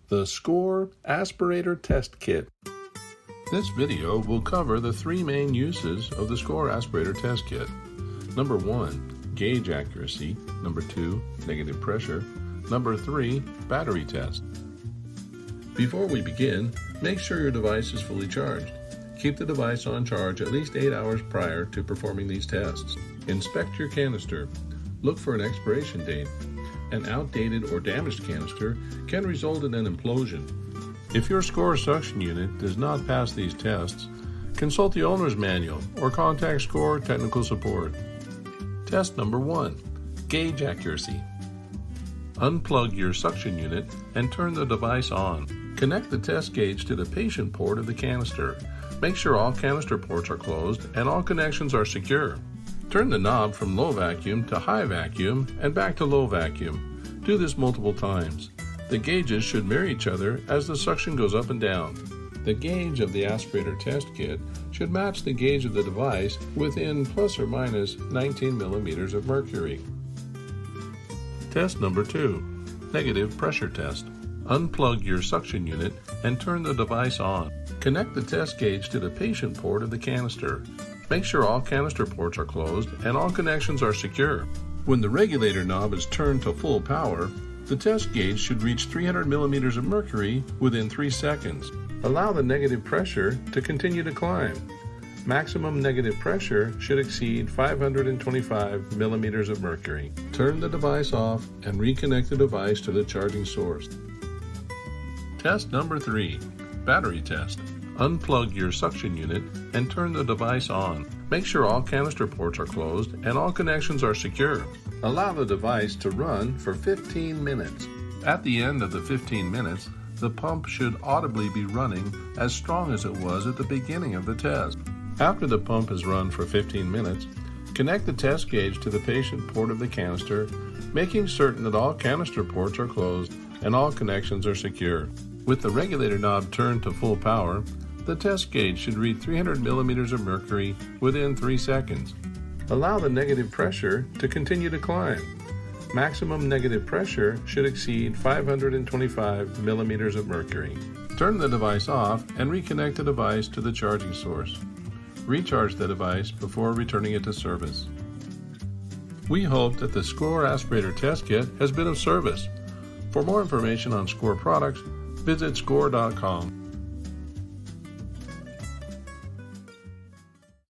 the SCOR Aspirator Test Kit. This video will cover the three main uses of the SCOR Aspirator Test Kit. Number 1, gauge accuracy. Number 2, negative pressure. Number 3, battery test. Before we begin, make sure your device is fully charged. Keep the device on charge at least 8 hours prior to performing these tests. Inspect your canister. Look for an expiration date. An outdated or damaged canister can result in an implosion. If your SCOR suction unit does not pass these tests, consult the owner's manual or contact SCOR technical support. Test number 1, gauge accuracy. Unplug your suction unit and turn the device on. Connect the test gauge to the patient port of the canister. Make sure all canister ports are closed and all connections are secure. Turn the knob from low vacuum to high vacuum and back to low vacuum. Do this multiple times. The gauges should mirror each other as the suction goes up and down. The gauge of the aspirator test kit should match the gauge of the device within plus or minus 19 millimeters of mercury. Test number 2, negative pressure test. Unplug your suction unit and turn the device on. Connect the test gauge to the patient port of the canister. Make sure all canister ports are closed and all connections are secure. When the regulator knob is turned to full power, the test gauge should reach 300 millimeters of mercury within 3 seconds. Allow the negative pressure to continue to climb. Maximum negative pressure should exceed 525 millimeters of mercury. Turn the device off and reconnect the device to the charging source. Test number 3, battery test. Unplug your suction unit and turn the device on. Make sure all canister ports are closed and all connections are secure. Allow the device to run for 15 minutes. At the end of the 15 minutes, the pump should audibly be running as strong as it was at the beginning of the test. After the pump has run for 15 minutes, connect the test gauge to the patient port of the canister, making certain that all canister ports are closed and all connections are secure. With the regulator knob turned to full power, the test gauge should read 300 millimeters of mercury within 3 seconds. Allow the negative pressure to continue to climb. Maximum negative pressure should exceed 525 millimeters of mercury. Turn the device off and reconnect the device to the charging source. Recharge the device before returning it to service. We hope that the SCOR Aspirator Test Kit has been of service. For more information on SCOR products, visit SCOR.com.